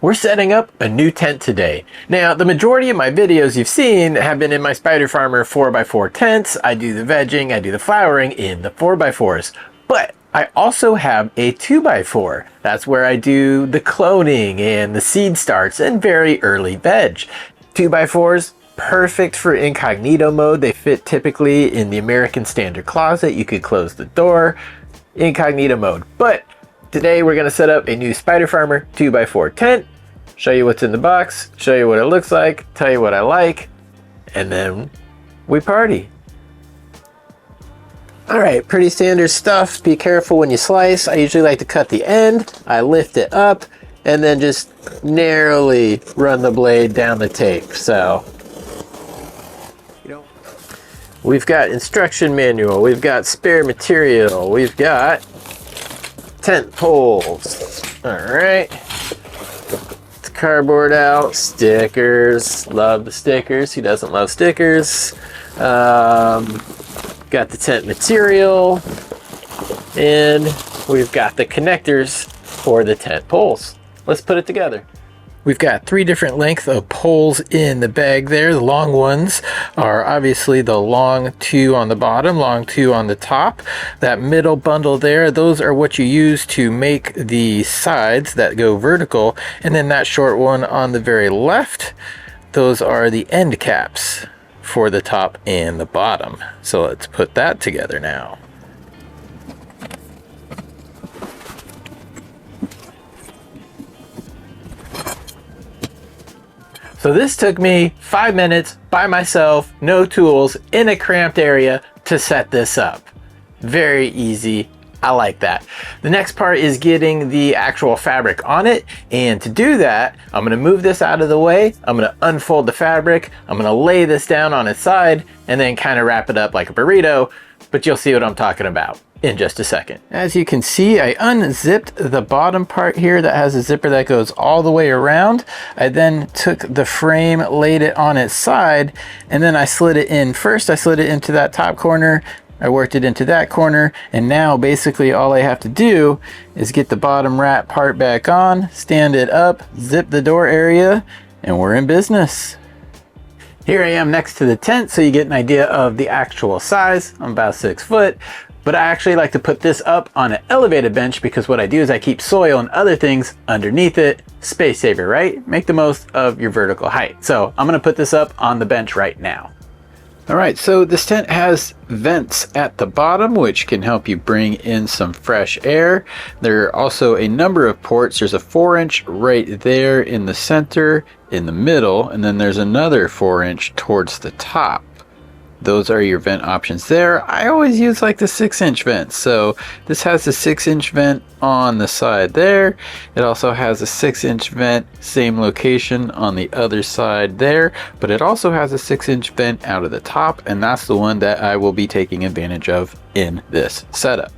We're setting up a new tent today. Now, the majority of my videos you've seen have been in my Spider Farmer 4x4 tents. I do the vegging, I do the flowering in the 4x4s. But I also have a 2x4. That's where I do the cloning and the seed starts and very early veg. 2x4s, perfect for incognito mode. They fit typically in the American Standard closet. You could close the door, incognito mode. But today we're gonna set up a new Spider Farmer 2x4 tent, show you what's in the box, show you what it looks like, tell you what I like, and then we party. All right, pretty standard stuff. Be careful when you slice. I usually like to cut the end. I lift it up and then just narrowly run the blade down the tape. So we've got instruction manual, we've got spare material, we've got tent poles. All right, it's cardboard out, stickers, love the stickers. Who doesn't love stickers? Got the tent material, and we've got the connectors for the tent poles. Let's put it together. We've got 3 different lengths of poles in the bag there. The long ones are obviously the long 2 on the bottom, long 2 on the top. That middle bundle there, those are what you use to make the sides that go vertical. And then that short one on the very left, those are the end caps for the top and the bottom. So let's put that together now. So this took me 5 minutes by myself, no tools, in a cramped area to set this up. Very easy. I like that. The next part is getting the actual fabric on it. And to do that, I'm gonna move this out of the way. I'm gonna unfold the fabric. I'm gonna lay this down on its side and then kind of wrap it up like a burrito, but you'll see what I'm talking about in just a second. As you can see, I unzipped the bottom part here that has a zipper that goes all the way around. I then took the frame, laid it on its side, and then I slid it in. First, I slid it into that top corner, I worked it into that corner, and now basically all I have to do is get the bottom wrap part back on, stand it up, zip the door area, and we're in business. Here I am next to the tent so you get an idea of the actual size. I'm about 6 foot, but I actually like to put this up on an elevated bench because what I do is I keep soil and other things underneath it. Space saver, right? Make the most of your vertical height. So I'm gonna put this up on the bench right now. All right, so this tent has vents at the bottom, which can help you bring in some fresh air. There are also a number of ports. There's a 4-inch right there in the center, in the middle, and then there's another 4-inch towards the top. Those are your vent options there. I always use like the 6-inch vent. So this has a 6-inch vent on the side there. It also has a 6-inch vent, same location on the other side there, but it also has a 6-inch vent out of the top, and that's the one that I will be taking advantage of in this setup.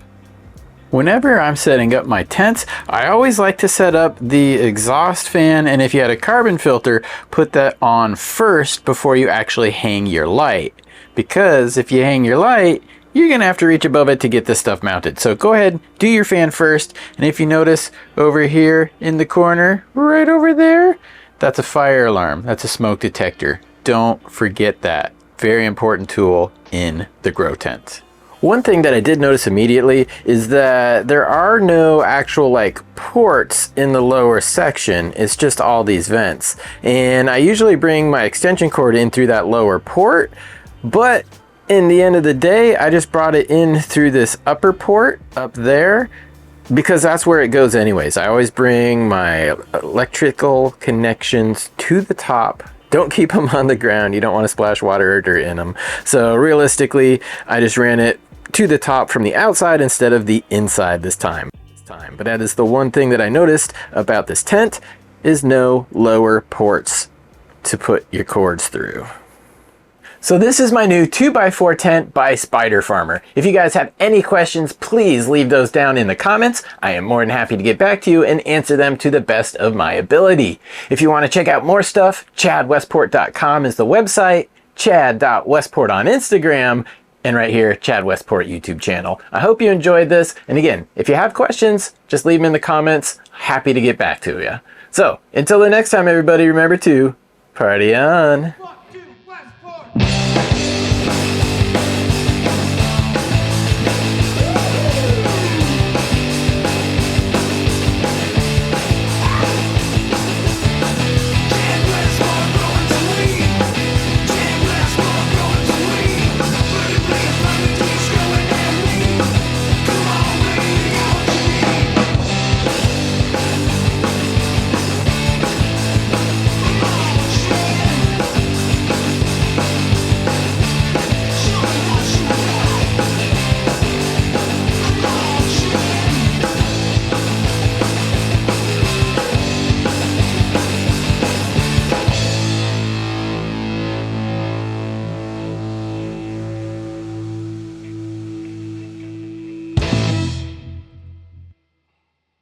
Whenever I'm setting up my tents, I always like to set up the exhaust fan, and if you had a carbon filter, put that on first before you actually hang your light. Because if you hang your light, you're gonna have to reach above it to get this stuff mounted. So go ahead, do your fan first, and if you notice over here in the corner, right over there, that's a fire alarm, that's a smoke detector. Don't forget that. Very important tool in the grow tent. One thing that I did notice immediately is that there are no actual like ports in the lower section. It's just all these vents. And I usually bring my extension cord in through that lower port, but in the end of the day, I just brought it in through this upper port up there because that's where it goes anyways. I always bring my electrical connections to the top. Don't keep them on the ground. You don't want to splash water or dirt in them. So realistically, I just ran it to the top from the outside instead of the inside this time. But that is the one thing that I noticed about this tent is no lower ports to put your cords through. So this is my new 2x4 tent by Spider Farmer. If you guys have any questions, please leave those down in the comments. I am more than happy to get back to you and answer them to the best of my ability. If you want to check out more stuff, chadwestport.com is the website, chad.westport on Instagram, and right here, Chad Westport YouTube channel. I hope you enjoyed this. And again, if you have questions, just leave them in the comments. Happy to get back to you. So until the next time, everybody, remember to party on.